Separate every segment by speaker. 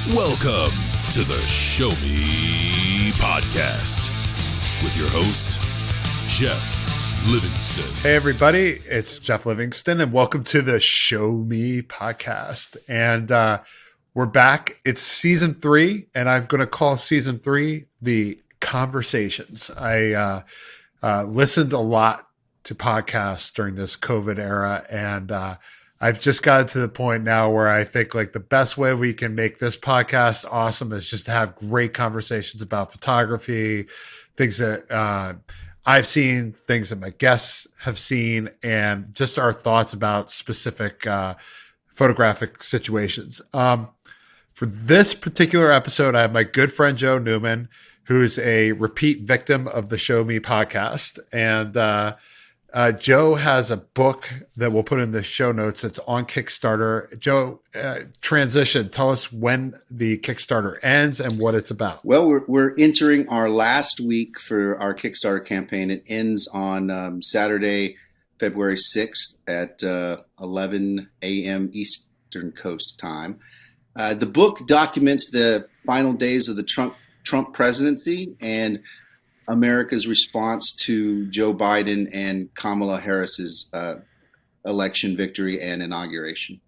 Speaker 1: Welcome to the Show Me Podcast with your host, Jeff Livingston.
Speaker 2: Hey, everybody. It's Jeff Livingston, and welcome to the Show Me Podcast. And we're back. It's season 3, and I'm going to call season 3 the Conversations. I listened a lot to podcasts during this COVID era, and I've just gotten to the point now where I think like the best way we can make this podcast awesome is just to have great conversations about photography, things that I've seen, things that my guests have seen, and just our thoughts about specific photographic situations. For this particular episode, I have my good friend Joe Newman, who's a repeat victim of the Show Me podcast. And Joe has a book that we'll put in the show notes. It's on Kickstarter. Joe, transition. Tell us when the Kickstarter ends and what it's about.
Speaker 3: Well, we're entering our last week for our Kickstarter campaign. It ends on Saturday, February 6th at 11 a.m. Eastern Coast time. The book documents the final days of the Trump presidency and America's response to Joe Biden and Kamala Harris's election victory and inauguration.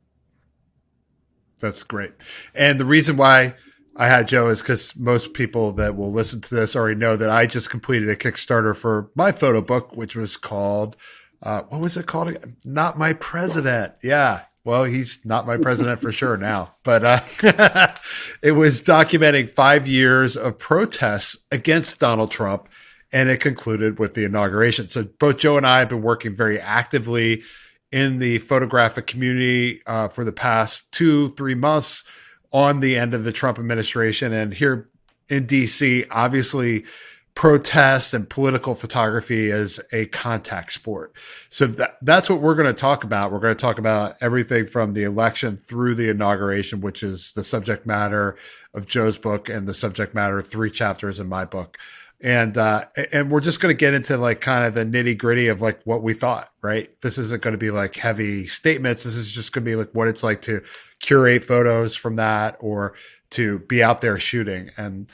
Speaker 2: That's great. And the reason why I had Joe is because most people that will listen to this already know that I just completed a Kickstarter for my photo book, which was called, what was it called again? Not My President. Yeah. Well, he's not my president for sure now, but it was documenting 5 years of protests against Donald Trump, and it concluded with the inauguration. So both Joe and I have been working very actively in the photographic community for the past 2-3 months on the end of the Trump administration. And here in DC, obviously, protests and political photography is a contact sport. So that's what we're going to talk about. We're going to talk about everything from the election through the inauguration, which is the subject matter of Joe's book and the subject matter of 3 chapters in my book. And we're just going to get into like kind of the nitty gritty of like what we thought, right? This isn't going to be like heavy statements. This is just going to be like what it's like to curate photos from that or to be out there shooting. And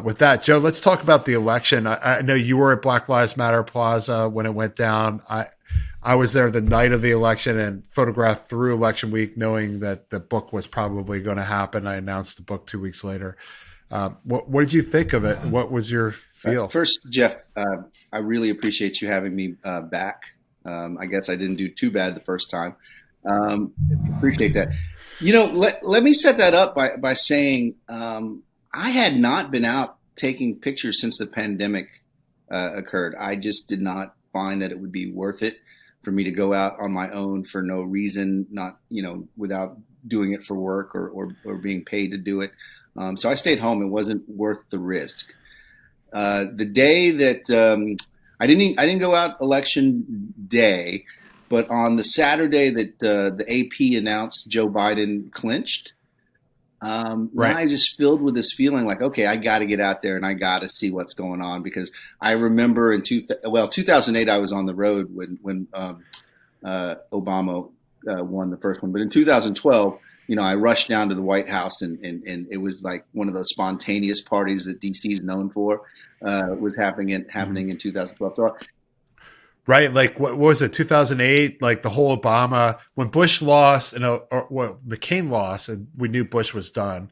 Speaker 2: with that, Joe, let's talk about the election. I know you were at Black Lives Matter Plaza when it went down. I was there the night of the election and photographed through election week, knowing that the book was probably going to happen. I announced the book 2 weeks later. What did you think of it? What was your feel?
Speaker 3: First, Jeff, I really appreciate you having me back. I guess I didn't do too bad the first time. Appreciate that. You know, let me set that up by saying I had not been out taking pictures since the pandemic occurred. I just did not find that it would be worth it for me to go out on my own for no reason, not, without doing it for work or being paid to do it. So I stayed home. It wasn't worth the risk. The day that I didn't go out election day, but on the Saturday that the AP announced Joe Biden clinched, right. I just filled with this feeling like, okay, I got to get out there and I got to see what's going on, because I remember in 2008 I was on the road when Obama won the first one, but in 2012, I rushed down to the White House and it was like one of those spontaneous parties that DC is known for was happening in 2012. So,
Speaker 2: right. Like what was it? 2008, like the whole Obama, when Bush lost and McCain lost and we knew Bush was done.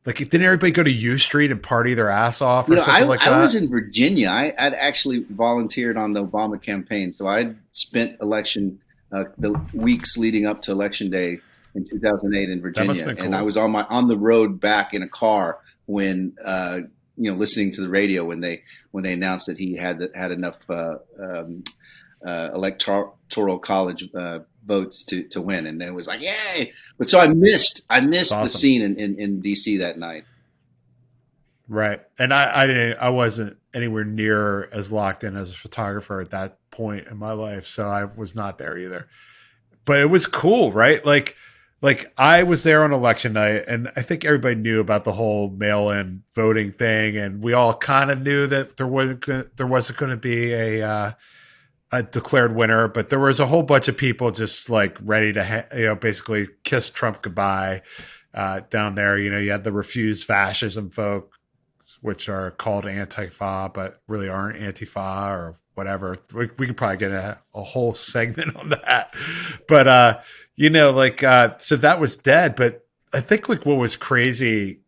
Speaker 2: Like, didn't everybody go to U Street and party their ass off or something like that?
Speaker 3: I was in Virginia. I'd actually volunteered on the Obama campaign. So I'd spent the weeks leading up to Election Day in 2008 in Virginia. Cool. And I was on the road back in a car when, listening to the radio when they announced that he had enough electoral college votes to win, and it was like, yay! But so I missed awesome. The scene in DC that night.
Speaker 2: Right, and I wasn't anywhere near as locked in as a photographer at that point in my life, so I was not there either. But it was cool, right? Like I was there on election night, and I think everybody knew about the whole mail-in voting thing, and we all kind of knew that there wasn't going to be a declared winner, but there was a whole bunch of people just like ready to, basically kiss Trump goodbye. down there. You had the refuse fascism folk, which are called Antifa, but really aren't Antifa or whatever. We could probably get a whole segment on that. But, so that was dead. But I think what was crazy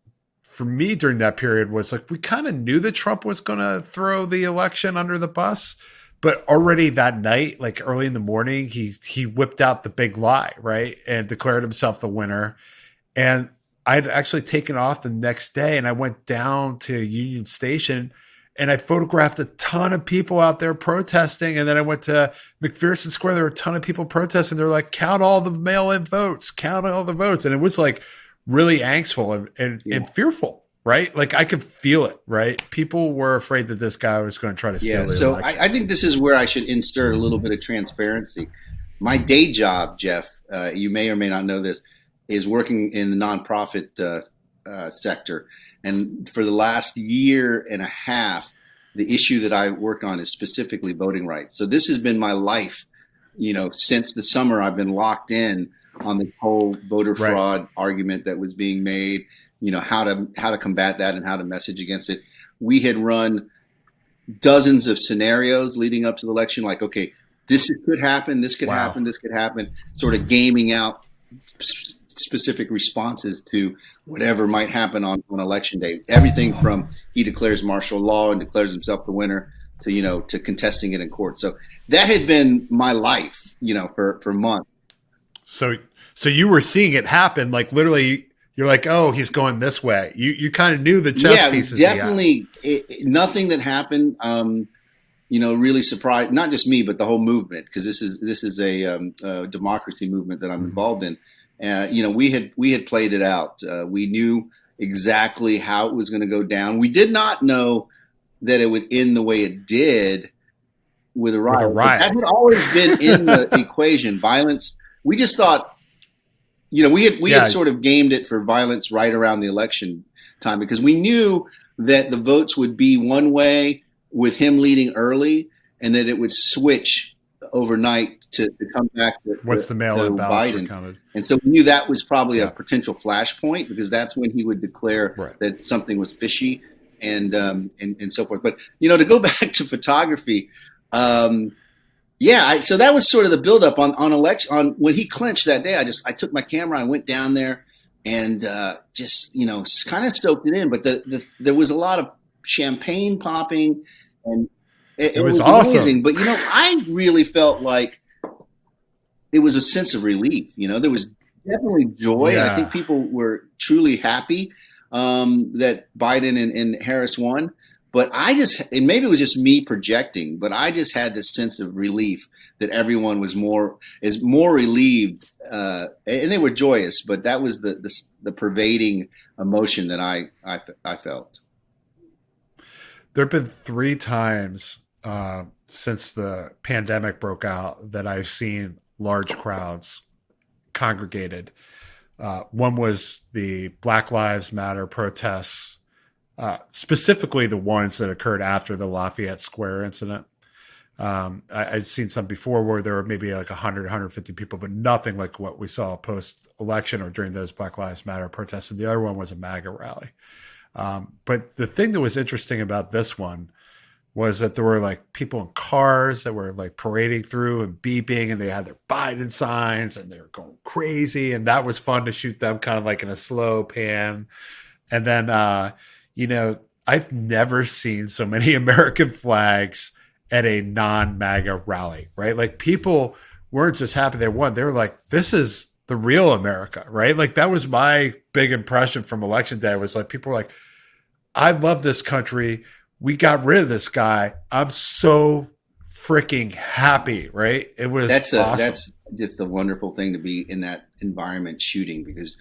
Speaker 2: for me during that period was we kind of knew that Trump was going to throw the election under the bus. But already that night, early in the morning, he whipped out the big lie, right? And declared himself the winner. And I'd actually taken off the next day and I went down to Union Station and I photographed a ton of people out there protesting. And then I went to McPherson Square. There were a ton of people protesting. They're like, count all the mail-in votes, count all the votes. And it was really angstful and fearful, right? I could feel it, right? People were afraid that this guy was going to try to steal the election.
Speaker 3: I think this is where I should insert a little bit of transparency. My day job, Jeff, you may or may not know this, is working in the nonprofit sector. And for the last year and a half, the issue that I work on is specifically voting rights. So this has been my life, since the summer. I've been locked in on the whole voter fraud argument that was being made, how to combat that and how to message against it. We had run dozens of scenarios leading up to the election, okay, this could happen, this could happen, this could happen, sort of gaming out specific responses to whatever might happen on election day. Everything from he declares martial law and declares himself the winner to, to contesting it in court. So that had been my life, for months.
Speaker 2: So you were seeing it happen, literally you're like, oh, he's going this way. You kind of knew the chess pieces.
Speaker 3: Yeah, definitely. Nothing that happened, really surprised, not just me, but the whole movement, because this is a democracy movement that I'm involved in. We had played it out. We knew exactly how it was going to go down. We did not know that it would end the way it did with a riot. That had always been in the equation. Violence. We just thought, we had sort of gamed it for violence right around the election time, because we knew that the votes would be one way with him leading early, and that it would switch overnight to come back to
Speaker 2: once the mail-in ballots were counted. And
Speaker 3: so we knew that was probably a potential flashpoint, because that's when he would declare that something was fishy and so forth. But to go back to photography, so that was sort of the buildup on election. On when he clinched that day, I took my camera, I went down there and just kind of soaked it in. But there was a lot of champagne popping, and it was awesome. Amazing. But I really felt like it was a sense of relief. There was definitely joy. Yeah. I think people were truly happy that Biden and Harris won. But and maybe it was just me projecting, but I just had this sense of relief that everyone was more relieved, and they were joyous. But that was the pervading emotion that I felt.
Speaker 2: There have been 3 times since the pandemic broke out that I've seen large crowds congregated. One was the Black Lives Matter protests, specifically the ones that occurred after the Lafayette Square incident. I'd seen some before where there were maybe 100, 150 people, but nothing like what we saw post-election or during those Black Lives Matter protests. And the other one was a MAGA rally. But the thing that was interesting about this one was that there were people in cars that were parading through and beeping, and they had their Biden signs and they were going crazy. And that was fun to shoot them kind of in a slow pan. And then, I've never seen so many American flags at a non-MAGA rally, right? People weren't just happy they won. They were like, this is the real America, right? That was my big impression from election day, was people were like, I love this country. We got rid of this guy. I'm so freaking happy, right? It was awesome.
Speaker 3: That's just a wonderful thing to be in that environment shooting, because,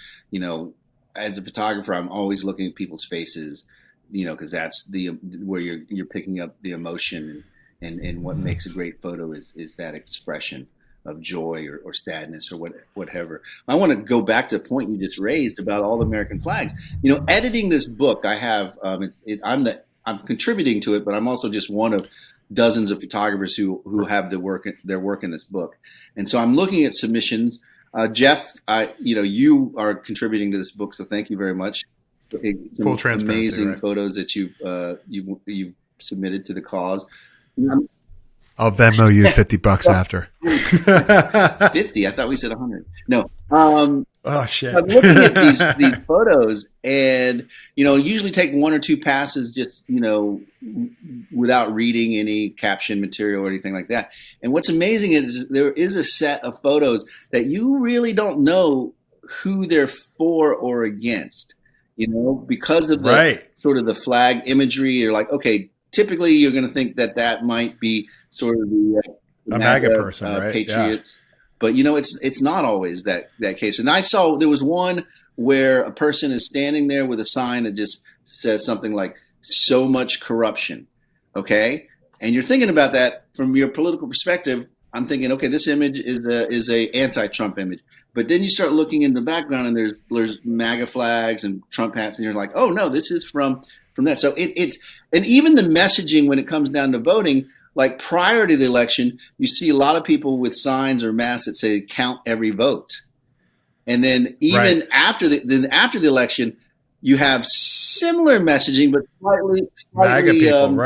Speaker 3: as a photographer, I'm always looking at people's faces, because that's where you're picking up the emotion, and what makes a great photo is that expression of joy or sadness or whatever. I want to go back to the point you just raised about all the American flags. Editing this book, I have I'm contributing to it, but I'm also just one of dozens of photographers who have their work in this book. And so I'm looking at submissions. Jeff, you are contributing to this book, so thank you very much.
Speaker 2: Full transparency,
Speaker 3: amazing
Speaker 2: right?
Speaker 3: photos that you've submitted to the cause.
Speaker 2: I'll Venmo you $50 after.
Speaker 3: 50? I thought we said 100. No.
Speaker 2: Oh shit!
Speaker 3: I'm looking at these photos, and usually take one or two passes, just without reading any caption material or anything like that. And what's amazing is there is a set of photos that you really don't know who they're for or against. Because of the sort of the flag imagery. You're like, okay, typically you're going to think that might be sort of the
Speaker 2: MAGA person, right?
Speaker 3: Patriots. Yeah. But it's not always that case. And I saw there was one where a person is standing there with a sign that just says something like "so much corruption." Okay, and you're thinking about that from your political perspective. I'm thinking, okay, this image is a anti-Trump image. But then you start looking in the background, and there's MAGA flags and Trump hats, and you're like, oh no, this is from that. So it's and even the messaging when it comes down to voting. Like prior to the election, you see a lot of people with signs or masks that say "count every vote," and then even after the election, you have similar messaging, but slightly people,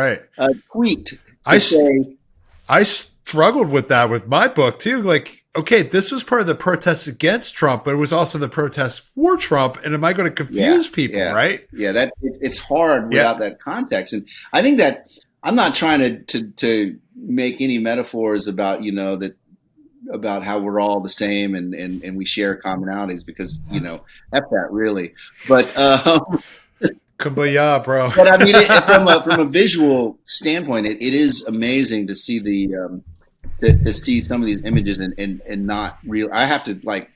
Speaker 3: tweaked.
Speaker 2: I struggled with that with my book too. Like, okay, this was part of the protests against Trump, but it was also the protests for Trump. And am I going to confuse people? Right?
Speaker 3: Yeah, it's hard without that context, and I think that. I'm not trying to make any metaphors about about how we're all the same and we share commonalities, because F that really. But
Speaker 2: kumbaya, bro.
Speaker 3: But I mean, from a visual standpoint, it is amazing to see to see some of these images and not real. I have to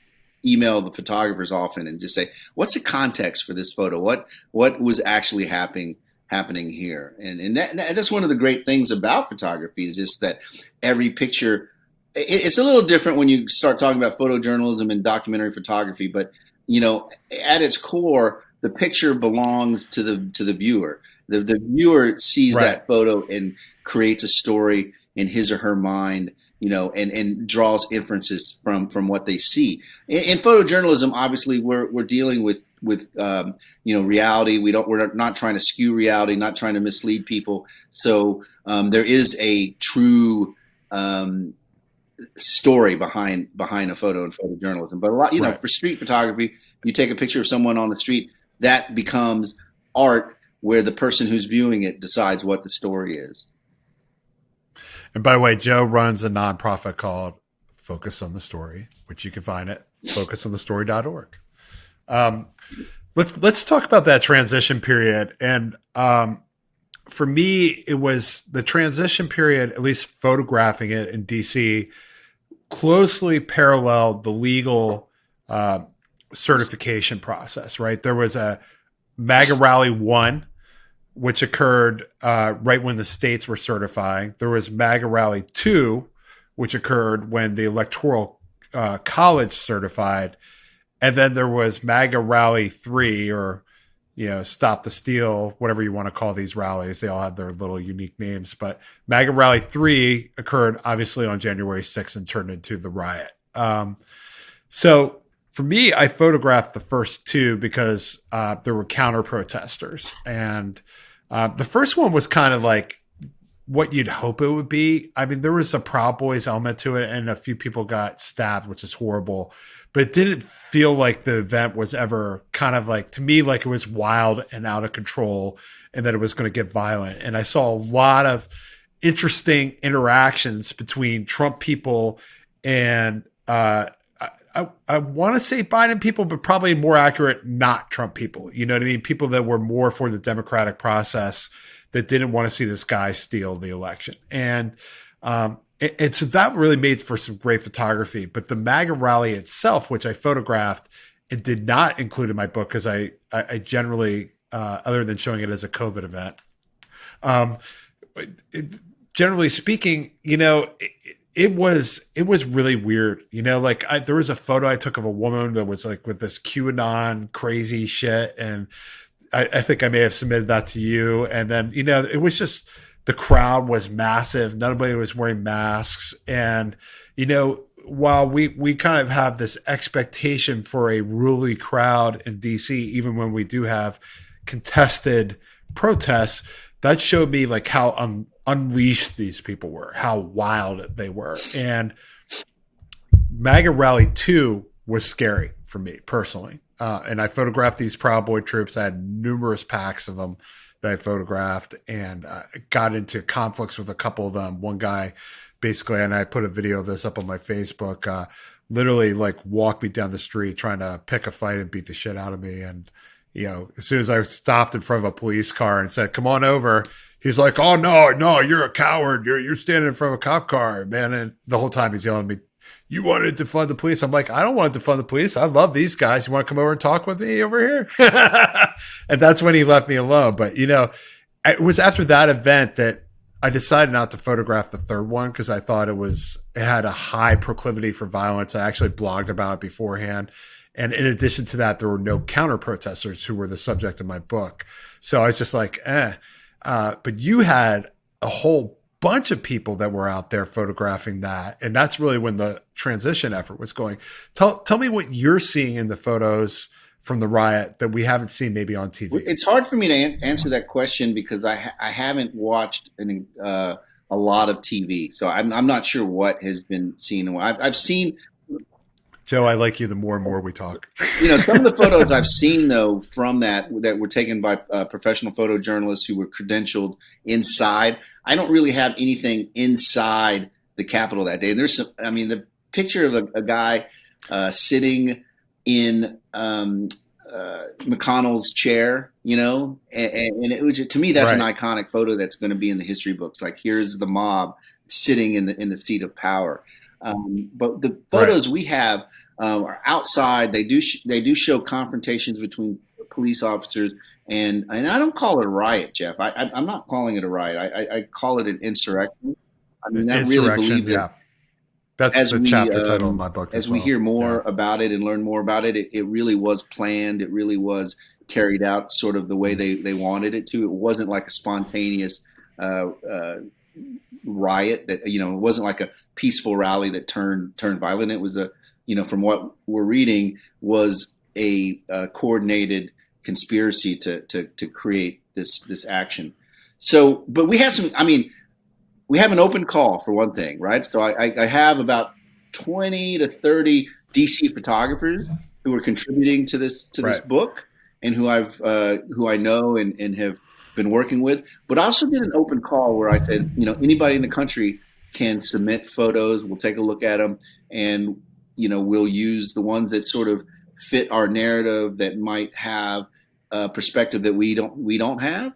Speaker 3: email the photographers often and just say, what's the context for this photo? What was actually happening here, and that's one of the great things about photography, is just that every picture. It's a little different when you start talking about photojournalism and documentary photography, but at its core, the picture belongs to the viewer. The viewer sees that photo and creates a story in his or her mind, and draws inferences from what they see. In photojournalism, obviously, we're dealing with reality. We're not trying to skew reality, not trying to mislead people. So there is a true story behind a photo in photojournalism. But a lot, for street photography, you take a picture of someone on the street, that becomes art, where the person who's viewing it decides what the story is.
Speaker 2: And by the way, Joe runs a nonprofit called Focus on the Story, which you can find at focusonthestory.org. Let's talk about that transition period. And for me, it was the transition period, at least photographing it in DC, closely paralleled the legal certification process, right? There was a MAGA Rally 1, which occurred right when the states were certifying. There was MAGA Rally 2, which occurred when the Electoral College certified. And then there was MAGA Rally 3, or, Stop the Steal, whatever you want to call these rallies. They all have their little unique names. But MAGA Rally 3 occurred, obviously, on January 6th and turned into the riot. So for me, I photographed the first two because there were counter protesters. And the first one was kind of like what you'd hope it would be. I mean, there was a Proud Boys element to it, and a few people got stabbed, which is horrible. But it didn't feel like the event was ever kind of like, to me, like it was wild and out of control and that it was going to get violent. And I saw a lot of interesting interactions between Trump people and I want to say Biden people, but probably more accurate, not Trump people. You know what I mean? People that were more for the democratic process, that didn't want to see this guy steal the election. And so that really made for some great photography. But the MAGA rally itself, which I photographed and did not include in my book, because I generally, other than showing it as a COVID event, generally speaking, it was really weird. There was a photo I took of a woman that was like with this QAnon crazy shit. And I think I may have submitted that to you. And then, it was just, the crowd was massive. Nobody was wearing masks. And, while we kind of have this expectation for a ruly crowd in DC, even when we do have contested protests, that showed me like how unleashed these people were, how wild they were. And MAGA Rally 2 was scary for me personally. And I photographed these Proud Boy troops. I had numerous packs of them that I photographed, and got into conflicts with a couple of them. One guy basically, and I put a video of this up on my Facebook, literally like walked me down the street trying to pick a fight and beat the shit out of me. And, you know, as soon as I stopped in front of a police car and said, "Come on over," he's like, "Oh, no, you're a coward. You're standing in front of a cop car, man." And the whole time he's yelling at me, "You wanted to defund the police." I'm like, "I don't want to defund the police. I love these guys. You want to come over and talk with me over here?" And that's when he left me alone. But, you know, it was after that event that I decided not to photograph the third one, because I thought it had a high proclivity for violence. I actually blogged about it beforehand. And in addition to that, there were no counter protesters who were the subject of my book. So I was just like, but you had a whole bunch of people that were out there photographing that. And that's really when the transition effort was going. Tell me what you're seeing in the photos from the riot that we haven't seen maybe on TV.
Speaker 3: It's hard for me to answer that question because I haven't watched a lot of TV. So I'm not sure what has been seen. I've seen...
Speaker 2: Joe, I like you the more and more we talk.
Speaker 3: You know, some of the photos I've seen, though, from that were taken by professional photojournalists who were credentialed inside. I don't really have anything inside the Capitol that day. And there's some, I mean, the picture of a guy sitting in McConnell's chair, you know, and it was just, to me, that's an iconic photo that's going to be in the history books. Like, here's the mob sitting in the seat of power. But the photos we have are outside. They do show confrontations between police officers, and I don't call it a riot, Jeff. I'm not calling it a riot. I call it an insurrection. I mean, I really believe that.
Speaker 2: Yeah. That's the chapter title of my book.
Speaker 3: As we hear more about it and learn more about it, it really was planned. It really was carried out sort of the way they wanted it to. It wasn't like a spontaneous riot that, you know, it wasn't like a peaceful rally that turned violent. It was from what we're reading, was a coordinated conspiracy to create this action. So, but we have we have an open call for one thing, right? So I have about 20 to 30 DC photographers who are contributing to this book, and who I know and have been working with. But I also did an open call where I said, you know, anybody in the country can submit photos. We'll take a look at them, and, you know, we'll use the ones that sort of fit our narrative, that might have a perspective that we don't have.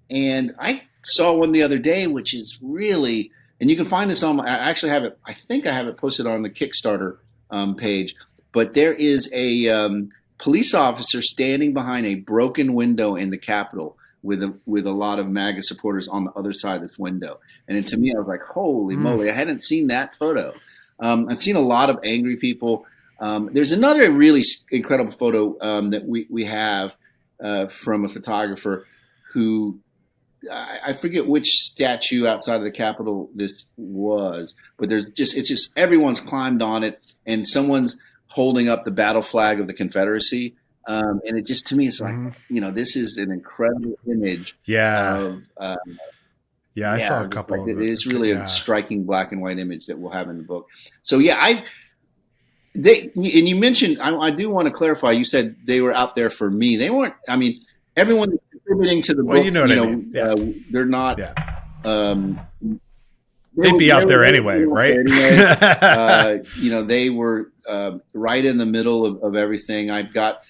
Speaker 3: And I saw one the other day, which is really, and you can find this on I actually have it. I think I have it posted on the Kickstarter page. But there is a police officer standing behind a broken window in the Capitol with a lot of MAGA supporters on the other side of this window. And then to me, I was like, holy moly, I hadn't seen that photo. I've seen a lot of angry people. There's another really incredible photo that we have from a photographer who, I forget which statue outside of the Capitol this was, but it's just everyone's climbed on it, and someone's holding up the battle flag of the Confederacy. And it just, to me, it's like, you know, this is an incredible image.
Speaker 2: Yeah.
Speaker 3: I
Speaker 2: saw a couple of
Speaker 3: it. It's really a striking black and white image that we'll have in the book. So and you mentioned, I do want to clarify, you said they were out there for me. They weren't, I mean, everyone contributing to the book,
Speaker 2: you know what I mean.
Speaker 3: They're not,
Speaker 2: they'd be out there anyway, right?
Speaker 3: You know, they were right in the middle of everything. I've got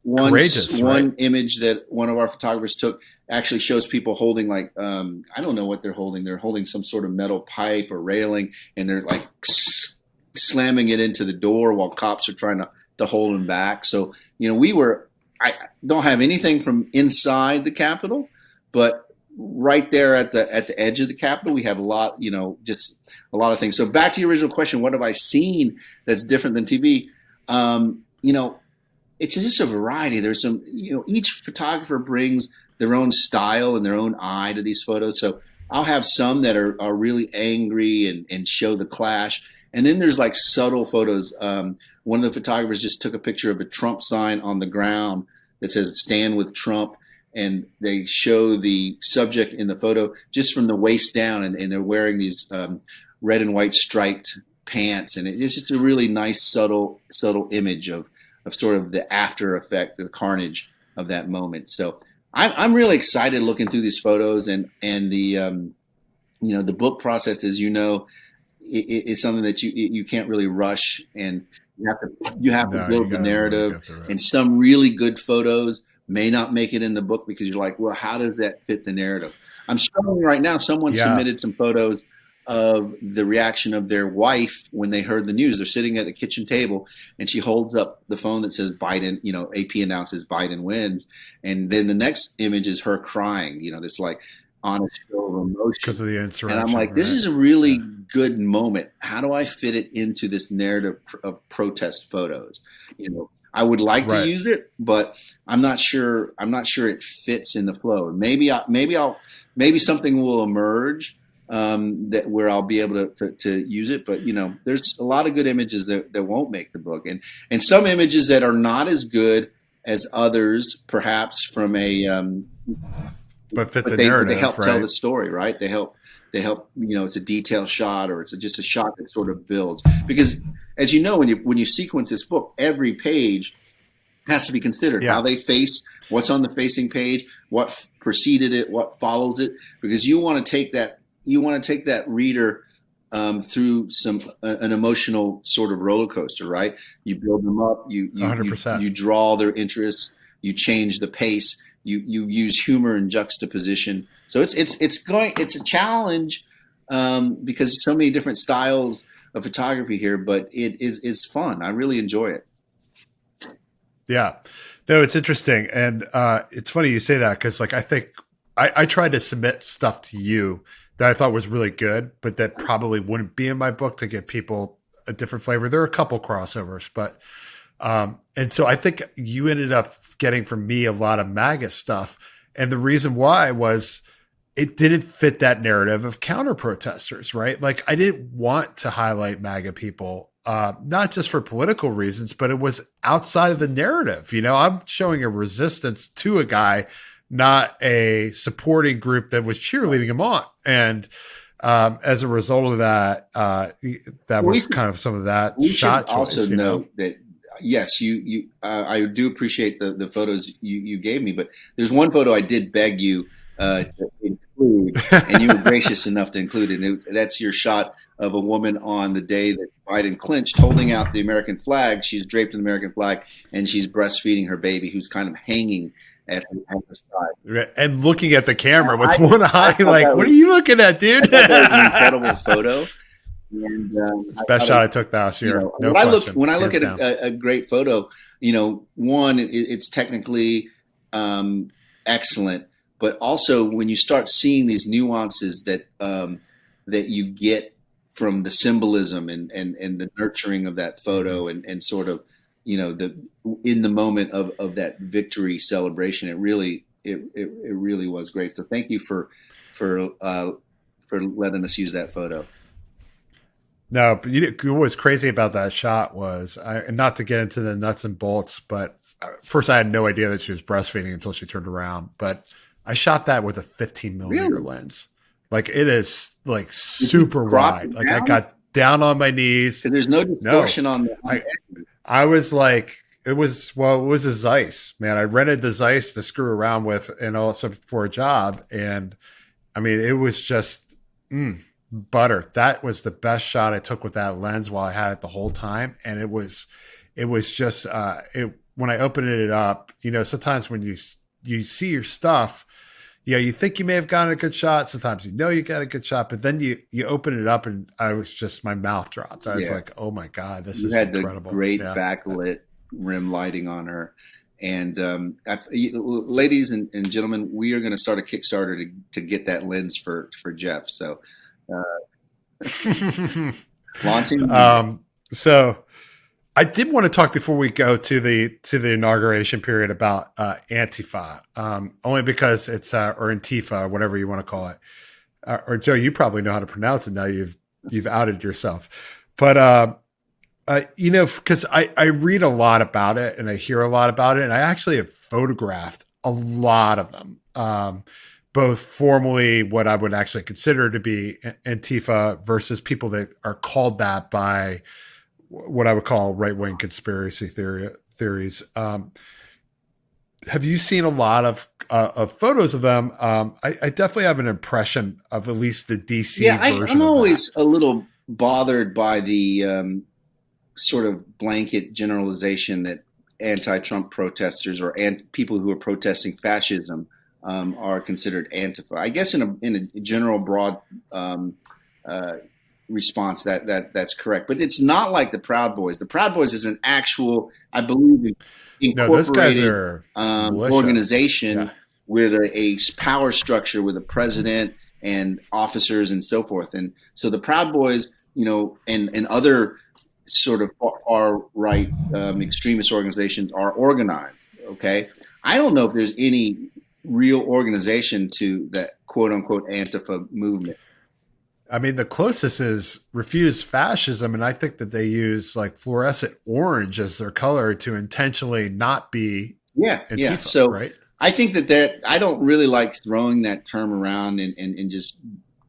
Speaker 3: one image that one of our photographers took, actually shows people holding like, I don't know what they're holding. They're holding some sort of metal pipe or railing, and they're like slamming it into the door while cops are trying to hold them back. So, you know, I don't have anything from inside the Capitol, but right there at the edge of the Capitol, we have a lot, you know, just a lot of things. So back to your original question, what have I seen that's different than TV? You know, it's just a variety. There's some, you know, each photographer brings their own style and their own eye to these photos. So I'll have some that are really angry and show the clash. And then there's like subtle photos. One of the photographers just took a picture of a Trump sign on the ground that says "Stand with Trump," and they show the subject in the photo just from the waist down, and they're wearing these red and white striped pants, and it's just a really nice subtle image of sort of the after effect, the carnage of that moment. So I'm really excited looking through these photos, and the the book process, as you know, is something that you can't really rush, and you have to build the narrative. Really, and some really good photos may not make it in the book because you're like, well, how does that fit the narrative? I'm struggling right now. Someone submitted some photos of the reaction of their wife when they heard the news. They're sitting at the kitchen table and she holds up the phone that says Biden, AP announces Biden wins. And then the next image is her crying, that's like on a show of emotion.
Speaker 2: Because of the insurrection.
Speaker 3: And I'm like, this is a really good moment. How do I fit it into this narrative of protest photos? I would like to use it, but I'm not sure it fits in the flow. Maybe something will emerge that where I'll be able to use it. But there's a lot of good images that won't make the book, and some images that are not as good as others, perhaps from a
Speaker 2: but fit the narrative.
Speaker 3: They help tell the story, right? They help. It's a detail shot, or it's just a shot that sort of builds. Because as you know, when you sequence this book, every page has to be considered. How they face, what's on the facing page, what preceded it, what follows it, because you want to take that reader through an emotional sort of roller coaster, right? You build them up, you 100%. You draw their interests, you change the pace, you use humor and juxtaposition. So it's a challenge because so many different styles of photography here, but it's fun. I really enjoy it.
Speaker 2: Yeah, no, it's interesting, and it's funny you say that because I think I tried to submit stuff to you that I thought was really good, but that probably wouldn't be in my book to give people a different flavor. There are a couple crossovers, but and so I think you ended up getting from me a lot of MAGA stuff, and the reason why was it didn't fit that narrative of counter protesters, right? Like I didn't want to highlight MAGA people, not just for political reasons, but it was outside of the narrative. I'm showing a resistance to a guy, not a supporting group that was cheerleading him on. And as a result of that, was kind of some of that shot choice.
Speaker 3: Also note that, yes, I do appreciate the photos you gave me, but there's one photo I did beg you to include, and you were gracious enough to include it. And that's your shot of a woman on the day that Biden clinched, holding out the American flag. She's draped in the American flag, and she's breastfeeding her baby, who's kind of hanging at her side.
Speaker 2: And looking at the camera with one eye, like, what are you looking at, dude?
Speaker 3: That was an incredible photo. And
Speaker 2: best shot I took last year.
Speaker 3: When I look at a great photo, one, it's technically excellent, but also when you start seeing these nuances that you get from the symbolism and the nurturing of that photo and sort of in the moment of that victory celebration, it really was great. So thank you for letting us use that photo.
Speaker 2: No, but what was crazy about that shot was, not to get into the nuts and bolts, but first I had no idea that she was breastfeeding until she turned around. But I shot that with a 15 millimeter lens. Like it is like super wide. Like I got down on my knees.
Speaker 3: There's no distortion on the.
Speaker 2: I was like, it was a Zeiss, man. I rented the Zeiss to screw around with and also for a job. And I mean, it was just butter. That was the best shot I took with that lens while I had it the whole time. And it was just, when I opened it up, sometimes when you see your stuff, you think you may have gotten a good shot. Sometimes you got a good shot, but then you open it up and my mouth dropped. I was like, oh my God, this is incredible. You had the great
Speaker 3: backlit rim lighting on her. And ladies and gentlemen, we are going to start a Kickstarter to get that lens for Jeff. So launching.
Speaker 2: So I did want to talk before we go to the inauguration period about Antifa, only because it's or Antifa, whatever you want to call it. Or Joe, you probably know how to pronounce it now. You've outed yourself. But because I read a lot about it and I hear a lot about it, and I actually have photographed a lot of them, both formally what I would actually consider to be Antifa versus people that are called that by what I would call right-wing conspiracy theories. Have you seen a lot of photos of them? I definitely have an impression of at least the DC version.
Speaker 3: I'm always a little bothered by the sort of blanket generalization that anti-Trump protesters or people who are protesting fascism are considered Antifa. I guess in a general broad response that's correct, but it's not like the Proud Boys. The Proud Boys is an actual, I believe, incorporated organization with a power structure with a president and officers and so forth. And so the Proud Boys, and other sort of far right extremist organizations are organized. Okay, I don't know if there's any real organization to that quote unquote Antifa movement.
Speaker 2: I mean, the closest is Refuse Fascism, and I think that they use like fluorescent orange as their color to intentionally not be Antifa,
Speaker 3: So
Speaker 2: right?
Speaker 3: I think that I don't really like throwing that term around and just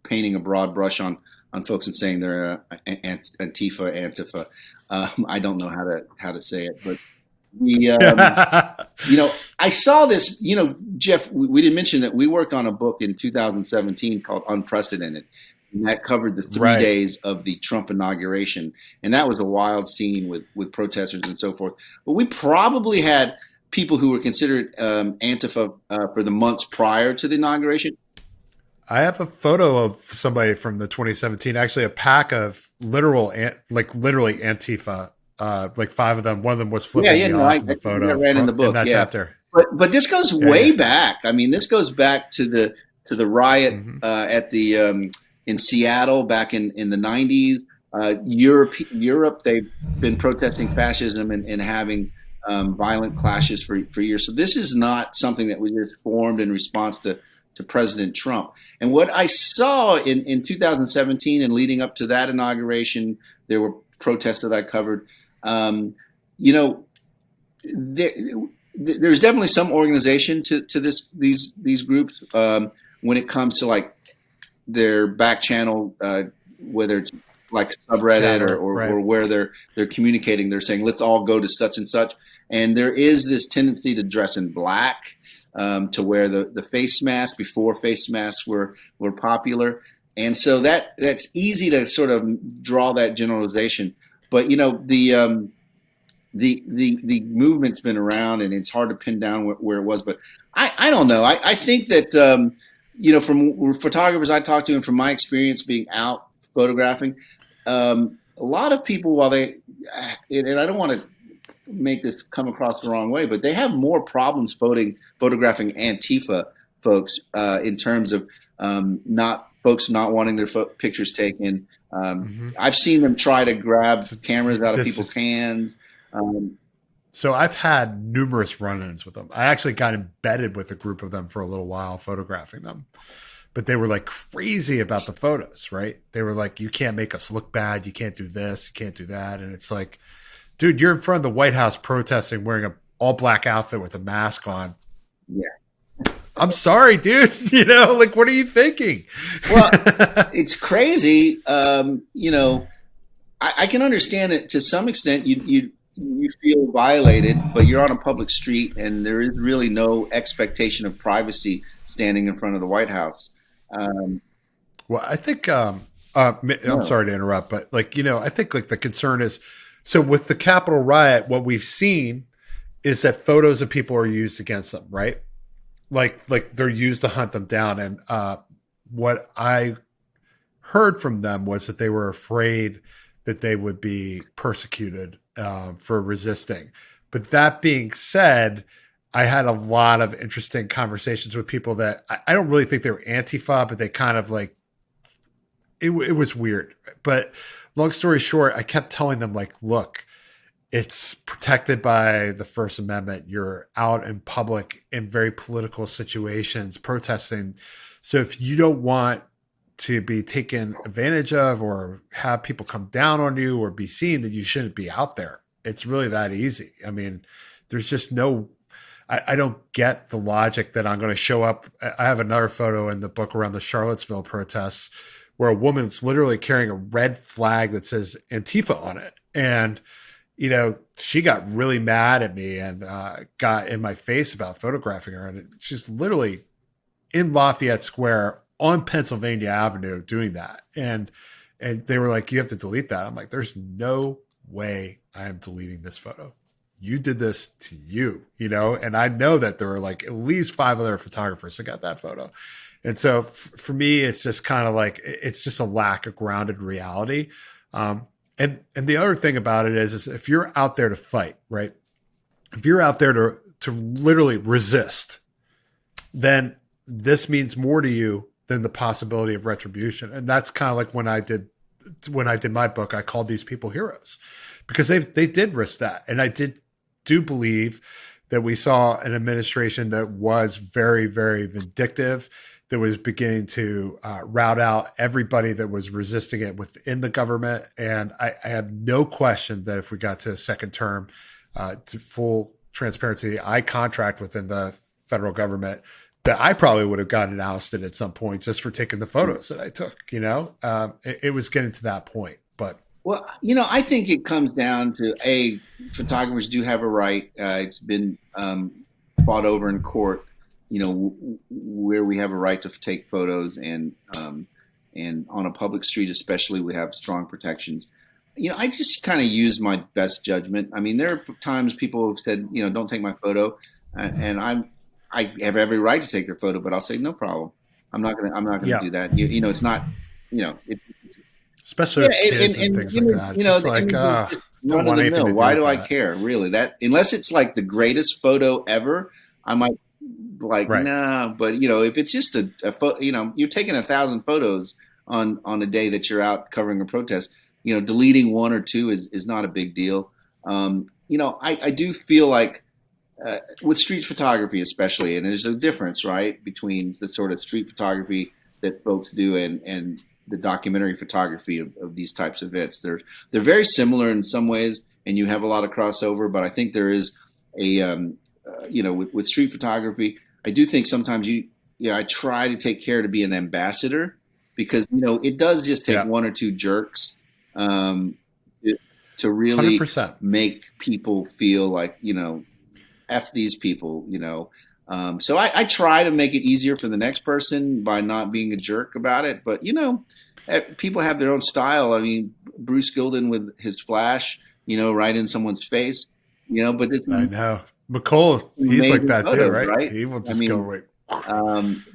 Speaker 3: painting a broad brush on folks and saying they're Antifa. I don't know how to say it, but I saw this. Jeff, we didn't mention that we worked on a book in 2017 called Unprecedented. And that covered the 3 days of the Trump inauguration. And that was a wild scene with protesters and so forth. But we probably had people who were considered Antifa for the months prior to the inauguration.
Speaker 2: I have a photo of somebody from the 2017, actually a pack of literally Antifa, like 5 of them. One of them was flipping me off in the photo.
Speaker 3: I ran in the book,
Speaker 2: in that chapter.
Speaker 3: But this goes way back. I mean, this goes back to the riot at the in Seattle back in the 90s. Europe, they've been protesting fascism and having violent clashes for years. So this is not something that was just formed in response to President Trump. And what I saw in 2017 and leading up to that inauguration, there were protests that I covered. There's definitely some organization to these groups when it comes to like their back channel, whether it's like subreddit or where they're communicating. They're saying, let's all go to such and such. And there is this tendency to dress in black, to wear the face mask before face masks were popular. And so that's easy to sort of draw that generalization. But, the movement's been around and it's hard to pin down where it was. But I don't know. I think that, from photographers I talked to and from my experience being out photographing, a lot of people, while and I don't want to make this come across the wrong way, but they have more problems photographing Antifa folks in terms of folks not wanting their pictures taken. I've seen them try to grab cameras out of people's hands.
Speaker 2: So I've had numerous run-ins with them. I actually got embedded with a group of them for a little while photographing them. But they were like crazy about the photos, right? They were like, you can't make us look bad. You can't do this. You can't do that. And it's like, dude, you're in front of the White House protesting wearing an all-black outfit with a mask on.
Speaker 3: Yeah.
Speaker 2: I'm sorry, dude. Like, what are you thinking?
Speaker 3: Well, it's crazy. I can understand it to some extent. You feel violated, but you're on a public street and there is really no expectation of privacy standing in front of the White House.
Speaker 2: Well, I think, I'm sorry to interrupt, but I think like the concern is, so with the Capitol Riot, what we've seen is that photos of people are used against them, right? Like they're used to hunt them down. And what I heard from them was that they were afraid that they would be persecuted for resisting. But that being said, I had a lot of interesting conversations with people that I don't really think they were Antifa, but they kind of like, it was weird. But long story short, I kept telling them like, look, it's protected by the First Amendment. You're out in public in very political situations protesting. So if you don't want to be taken advantage of or have people come down on you or be seen, that you shouldn't be out there. It's really that easy. I mean, there's just no, I don't get the logic that I'm going to show up. I have another photo in the book around the Charlottesville protests where a woman's literally carrying a red flag that says Antifa on it. And, you know, she got really mad at me and got in my face about photographing her. And she's literally in Lafayette Square on Pennsylvania Avenue doing that. And they were like, you have to delete that. I'm like, there's no way I am deleting this photo. You did this to you, you know? And I know that there were like at least 5 other photographers that got that photo. And so for me, it's just kind of like, it's just a lack of grounded reality. And the other thing about it is if you're out there to fight, right? If you're out there to literally resist, then this means more to you than the possibility of retribution. And that's kind of like when I did my book, I called these people heroes because they did risk that. And I do believe that we saw an administration that was very, very vindictive, that was beginning to rout out everybody that was resisting it within the government. And I have no question that if we got to a second term, to full transparency, I contract within the federal government, that I probably would have gotten ousted at some point just for taking the photos that I took, you know? It was getting to that point, but.
Speaker 3: Well, you know, I think it comes down to photographers do have a right. It's been fought over in court, you know, where we have a right to take photos, and on a public street, especially, we have strong protections. You know, I just kind of use my best judgment. I mean, there are times people have said, you know, don't take my photo, and I have every right to take their photo, but I'll say no problem. I'm not gonna do that. You know, it's not, you know,
Speaker 2: especially with kids and things like that.
Speaker 3: You know,
Speaker 2: it's like,
Speaker 3: run of the mill. Why do I care, really? That unless it's like the greatest photo ever, I might like, right. Nah. But you know, if it's just a photo, you know, you're taking 1,000 photos on a day that you're out covering a protest. You know, deleting 1 or 2 is not a big deal. You know, I do feel like with street photography, especially, and there's a difference, right, between the sort of street photography that folks do and the documentary photography of these types of events. They're very similar in some ways, and you have a lot of crossover. But I think there is a you know, with street photography, I do think sometimes I try to take care to be an ambassador, because you know it does just take 1 or 2 jerks to really 100%. Make people feel like, you know, F these people, you know. So I try to make it easier for the next person by not being a jerk about it. But, you know, people have their own style. I mean, Bruce Gilden with his flash, you know, right in someone's face, you know. But I
Speaker 2: know. McCall, he's like that photos, too, right? He will just go right.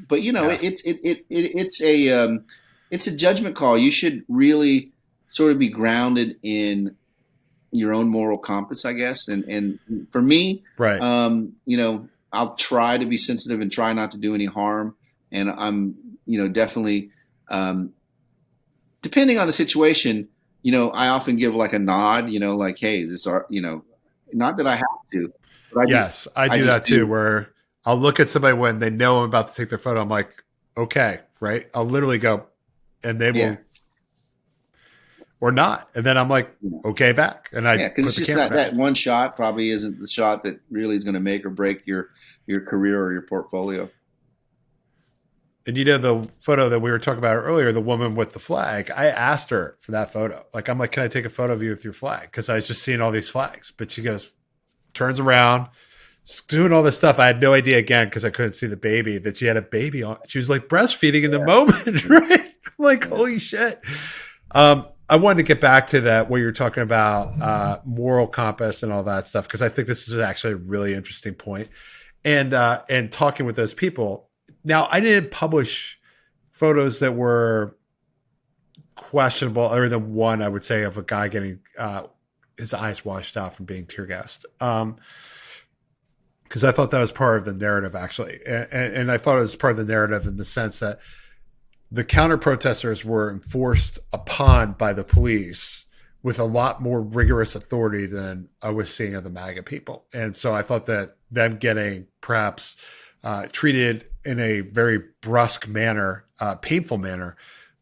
Speaker 3: But, you know, it's a judgment call. You should really sort of be grounded in your own moral compass, I guess. And for me, right. You know, I'll try to be sensitive and try not to do any harm. And I'm, you know, definitely, depending on the situation, you know, I often give like a nod, you know, like, hey, is this our, you know, not that I have to. But
Speaker 2: I do that too, where I'll look at somebody when they know I'm about to take their photo. I'm like, okay, right. I'll literally go, and they will, or not. And then I'm like, okay, back. And
Speaker 3: because it's just that one shot probably isn't the shot that really is going to make or break your career or your portfolio.
Speaker 2: And you know, the photo that we were talking about earlier, the woman with the flag, I asked her for that photo. Like, I'm like, can I take a photo of you with your flag? Because I was just seeing all these flags. But she goes, turns around, doing all this stuff. I had no idea, again, because I couldn't see the baby, that she had a baby on. She was like breastfeeding in the moment, right? I'm like, holy shit. I wanted to get back to that, what you're talking about, moral compass and all that stuff, because I think this is actually a really interesting point. And talking with those people. Now, I didn't publish photos that were questionable, other than one, I would say, of a guy getting his eyes washed out from being tear gassed. Because I thought that was part of the narrative, actually. And I thought it was part of the narrative in the sense that the counter protesters were enforced upon by the police with a lot more rigorous authority than I was seeing of the MAGA people. And so I thought that them getting perhaps treated in a very brusque manner, painful manner,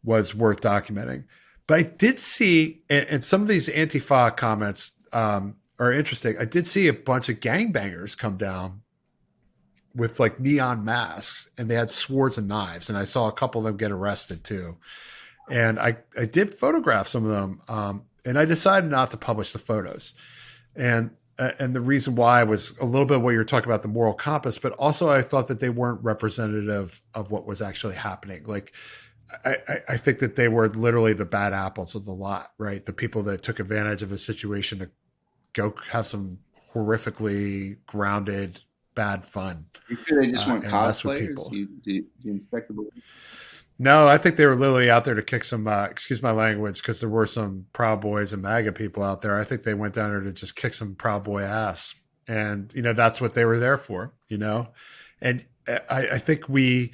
Speaker 2: was worth documenting. But I did see, and some of these Antifa comments are interesting. I did see a bunch of gangbangers come down with like neon masks, and they had swords and knives. And I saw a couple of them get arrested too. And I did photograph some of them, and I decided not to publish the photos. And the reason why was a little bit of what you're talking about, the moral compass, but also I thought that they weren't representative of what was actually happening. Like, I think that they were literally the bad apples of the lot, right? The people that took advantage of a situation to go have some horrifically grounded, bad fun.
Speaker 3: You sure they just weren't cosplayers? You inspect the belief?
Speaker 2: No, I think they were literally out there to kick some, excuse my language, because there were some Proud Boys and MAGA people out there. I think they went down there to just kick some Proud Boy ass. And, that's what they were there for, And I think we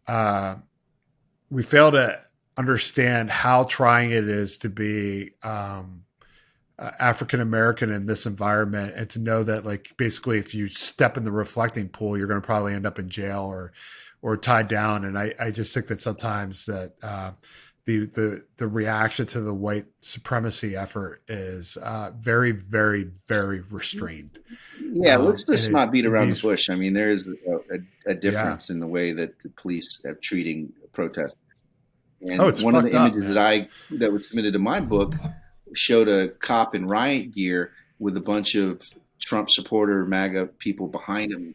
Speaker 2: fail to understand how trying it is to be African-American in this environment, and to know that, like, basically if you step in the reflecting pool, you're going to probably end up in jail or tied down. And I just think that sometimes that the reaction to the white supremacy effort is very, very, very restrained.
Speaker 3: Yeah, let's just not beat around the bush. I mean, there is a difference in the way that the police are treating protesters. And one of the images that was submitted to my book showed a cop in riot gear with a bunch of Trump supporter MAGA people behind him,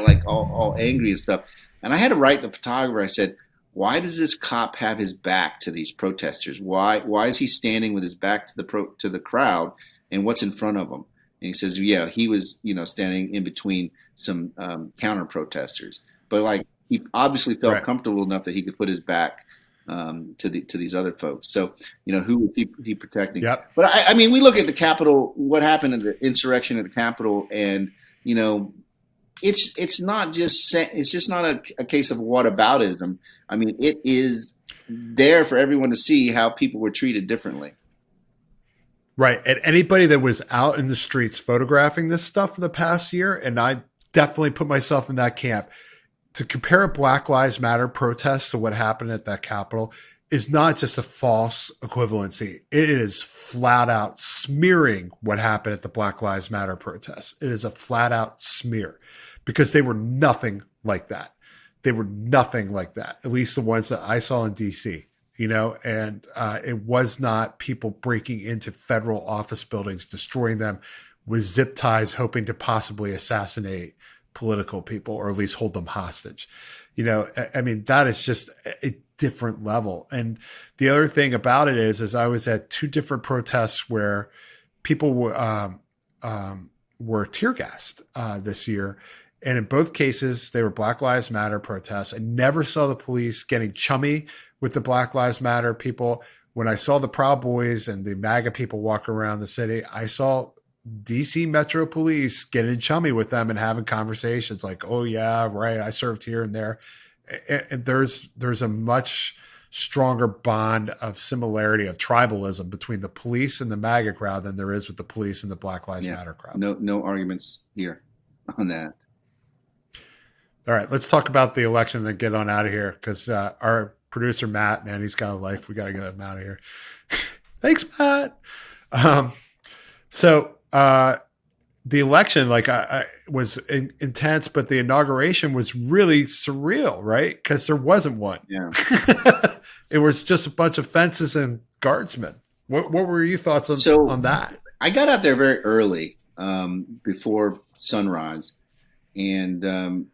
Speaker 3: like all angry and stuff. And I had to write the photographer. I said, why does this cop have his back to these protesters? Why is he standing with his back to the crowd, and what's in front of him? And he says, yeah, he was, standing in between some counter protesters. But like, he obviously felt comfortable enough that he could put his back to these other folks. So, who was he protecting?
Speaker 2: Yep.
Speaker 3: But I mean, we look at the Capitol, what happened in the insurrection at the Capitol, and, it's not just a case of whataboutism. I mean, it is there for everyone to see how people were treated differently.
Speaker 2: Right. And anybody that was out in the streets photographing this stuff for the past year, and I definitely put myself in that camp, to compare a Black Lives Matter protest to what happened at that Capitol is not just a false equivalency. It is flat out smearing what happened at the Black Lives Matter protest. It is a flat out smear, because they were nothing like that. They were nothing like that, at least the ones that I saw in DC, and it was not people breaking into federal office buildings, destroying them with zip ties, hoping to possibly assassinate political people, or at least hold them hostage. I mean, that is just a different level. And the other thing about it is I was at two different protests where people were tear gassed this year. And in both cases, they were Black Lives Matter protests. I never saw the police getting chummy with the Black Lives Matter people. When I saw the Proud Boys and the MAGA people walk around the city, I saw DC Metro Police getting chummy with them and having conversations like, oh yeah, right, I served here and there. And there's a much stronger bond of similarity, of tribalism between the police and the MAGA crowd than there is with the police and the Black Lives Matter crowd.
Speaker 3: No arguments here on that.
Speaker 2: All right, let's talk about the election and then get on out of here, because our producer Matt, man, he's got a life. We got to get him out of here. Thanks, Matt. So the election, was intense, but the inauguration was really surreal, right? Because there wasn't one.
Speaker 3: Yeah.
Speaker 2: It was just a bunch of fences and guardsmen. What were your thoughts on that?
Speaker 3: I got out there very early, before sunrise, and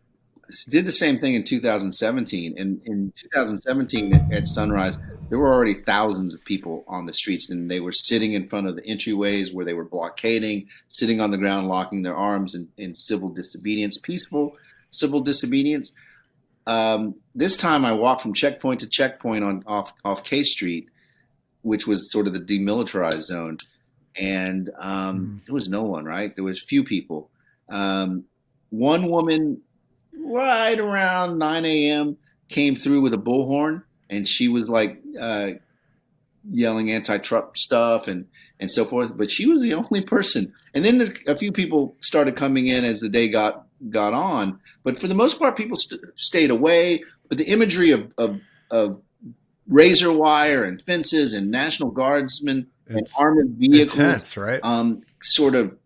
Speaker 3: did the same thing in 2017. And in 2017 at sunrise, there were already thousands of people on the streets, and they were sitting in front of the entryways where they were blockading, sitting on the ground, locking their arms in civil disobedience, peaceful civil disobedience. This time I walked from checkpoint to checkpoint off K Street, which was sort of the demilitarized zone. And there was no one, right? There was few people. One woman right around 9 a.m. came through with a bullhorn, and she was like yelling anti-Trump stuff and so forth. But she was the only person. And then a few people started coming in as the day got on. But for the most part, people stayed away. But the imagery of razor wire and fences and National Guardsmen and armored vehicles.
Speaker 2: Intense, right?
Speaker 3: Sort of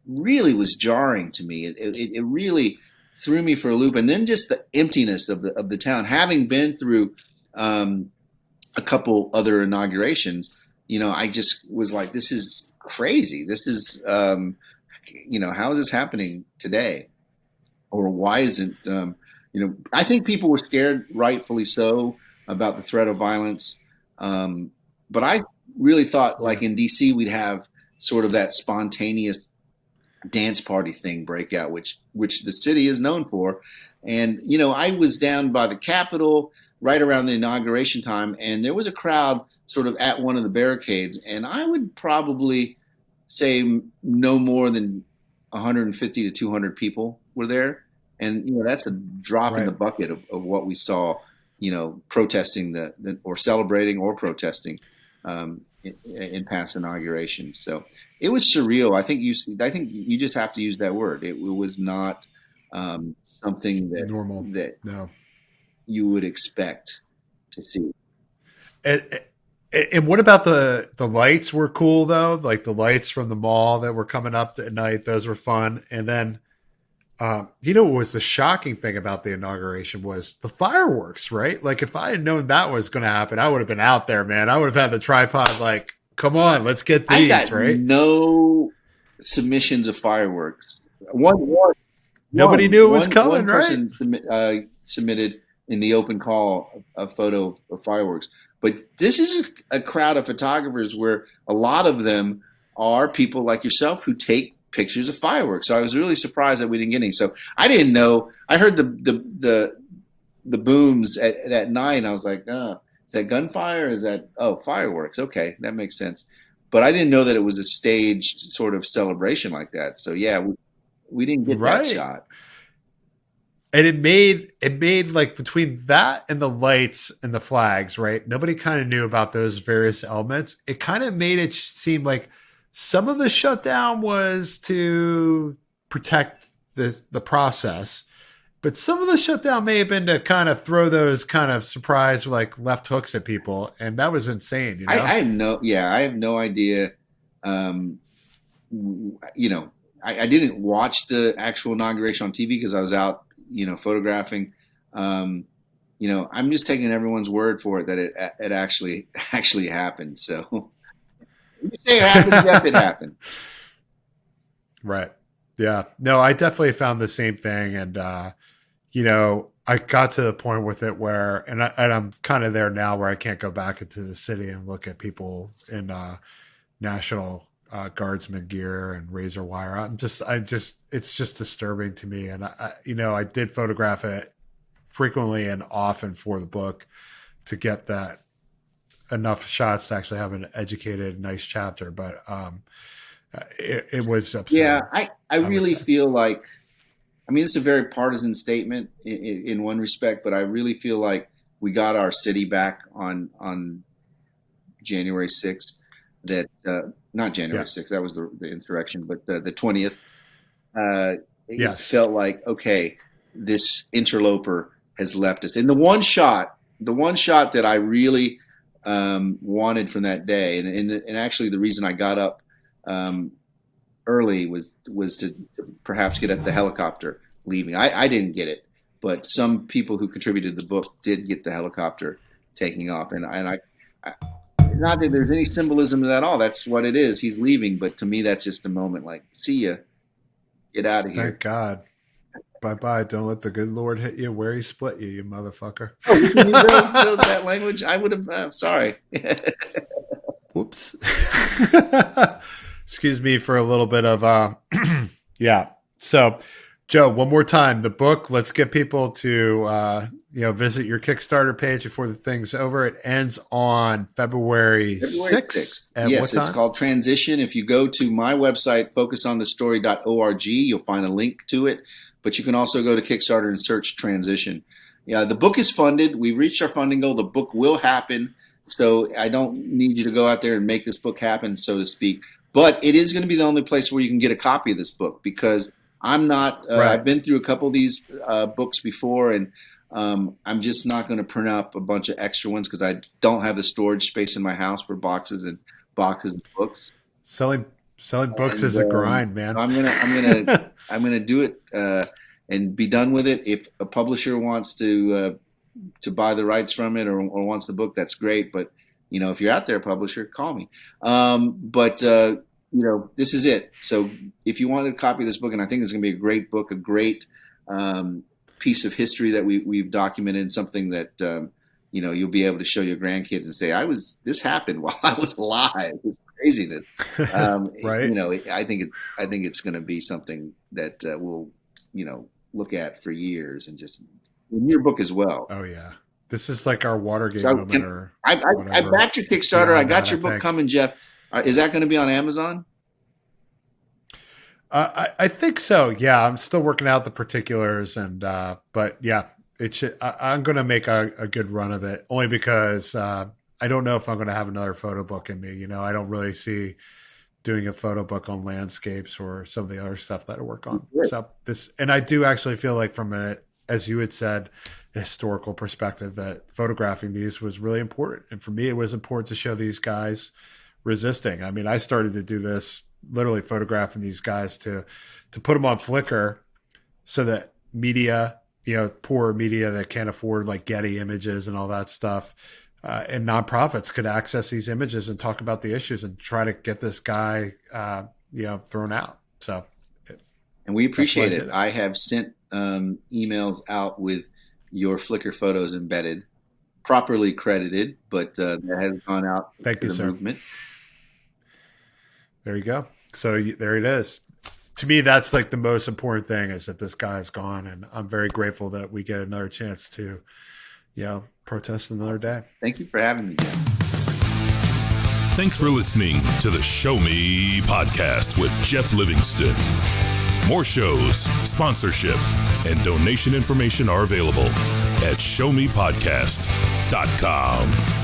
Speaker 3: really was jarring to me. It really threw me for a loop. And then just the emptiness of the town, having been through a couple other inaugurations, I just was like, this is crazy. This is, how is this happening today? Or why isn't, I think people were scared, rightfully so, about the threat of violence. But I really thought, like in DC, we'd have sort of that spontaneous dance party thing break out, which the city is known for. And, I was down by the Capitol right around the inauguration time, and there was a crowd sort of at one of the barricades. And I would probably say no more than 150 to 200 people were there. And, that's a drop in the bucket of what we saw, protesting or celebrating or protesting in past inaugurations. So it was surreal. I think you just have to use that word. It was not something that
Speaker 2: normal
Speaker 3: that
Speaker 2: no.
Speaker 3: you would expect to see.
Speaker 2: And what about the lights were cool though? Like the lights from the mall that were coming up at night, those were fun. And then, what was the shocking thing about the inauguration was the fireworks, right? Like if I had known that was going to happen, I would have been out there, man. I would have had the tripod, like, come on, let's get these,
Speaker 3: I got
Speaker 2: right?
Speaker 3: No submissions of fireworks.
Speaker 2: Nobody knew it was coming,
Speaker 3: one person
Speaker 2: right?
Speaker 3: submitted in the open call a photo of fireworks. But this is a crowd of photographers where a lot of them are people like yourself who take pictures of fireworks. So I was really surprised that we didn't get any. So I didn't know. I heard the booms at night, and I was like, oh, is that gunfire? Is that fireworks? Okay, that makes sense. But I didn't know that it was a staged sort of celebration like that. So yeah, we didn't get that shot.
Speaker 2: And it made like between that and the lights and the flags, right? Nobody kind of knew about those various elements. It kind of made it seem like some of the shutdown was to protect the process, but some of the shutdown may have been to kind of throw those kind of surprise like left hooks at people, and that was insane.
Speaker 3: I have no idea. I didn't watch the actual inauguration on TV because I was out, photographing. I'm just taking everyone's word for it that it actually happened. So you say it happened, Jeff, it happened.
Speaker 2: Right. Yeah. No, I definitely found the same thing. And, I got to the point with it where, and I'm kind of there now where I can't go back into the city and look at people in National Guardsman gear and razor wire. It's just disturbing to me. And I did photograph it frequently and often for the book to get that enough shots to actually have an educated, nice chapter. But it was upsetting.
Speaker 3: Yeah, I really feel like, it's a very partisan statement in one respect, but I really feel like we got our city back on January 6th. That not January 6th, that was the insurrection, but the 20th. It felt like, okay, this interloper has left us. And the one shot that I really wanted from that day, and actually the reason I got up early was to perhaps get at the helicopter leaving. I didn't get it, but some people who contributed to the book did get the helicopter taking off, and I not that there's any symbolism to that at all. That's what it is. He's leaving, but to me, that's just a moment like, see ya, get out of here.
Speaker 2: Thank God. Bye-bye. Don't let the good Lord hit you where he split you, you motherfucker.
Speaker 3: Oh, you can use that language? I would have, sorry.
Speaker 2: Whoops. Excuse me for a little bit of, yeah. So, Joe, one more time, the book, let's get people to, visit your Kickstarter page before the thing's over. It ends on February 6th.
Speaker 3: Yes, it's called Transition. If you go to my website, focusonthestory.org, you'll find a link to it. But you can also go to Kickstarter and search Transition. Yeah, the book is funded. We've reached our funding goal. The book will happen. So I don't need you to go out there and make this book happen, so to speak. But it is going to be the only place where you can get a copy of this book, because I'm not I've been through a couple of these books before, and I'm just not going to print up a bunch of extra ones because I don't have the storage space in my house for boxes and boxes of books.
Speaker 2: Selling books is a grind, man.
Speaker 3: I'm gonna do it and be done with it. If a publisher wants to buy the rights from it or wants the book, that's great. But if you're out there, publisher, call me. This is it. So if you want a copy of this book, and I think it's going to be a great book, a great piece of history that we've documented, something that you'll be able to show your grandkids and say, this happened while I was alive. It's craziness.
Speaker 2: Right.
Speaker 3: I think it's going to be something that we'll look at for years, and just in your book as well.
Speaker 2: Oh yeah. This is like our Watergate moment.
Speaker 3: I backed your Kickstarter. I got your book coming, Jeff. Is that going to be on Amazon?
Speaker 2: I think so. Yeah, I'm still working out the particulars, but yeah, it should. I'm going to make a good run of it, only because I don't know if I'm going to have another photo book in me. I don't really see doing a photo book on landscapes or some of the other stuff that I work on. So and I do actually feel like, from as you had said, a historical perspective, that photographing these was really important. And for me, it was important to show these guys resisting. I mean, I started to do this literally photographing these guys to put them on Flickr so that media, poor media that can't afford like Getty images and all that stuff, and nonprofits could access these images and talk about the issues and try to get this guy, thrown out. So,
Speaker 3: and we appreciate it. I have sent emails out with your Flickr photos embedded, properly credited, but that has gone out to the movement.
Speaker 2: There you go. So there it is. To me, that's like the most important thing, is that this guy is gone, and I'm very grateful that we get another chance to, protest another day.
Speaker 3: Thank you for having me, Jeff.
Speaker 1: Thanks for listening to the Show Me podcast with Jeff Livingston. More shows, sponsorship, and donation information are available at showmepodcast.com.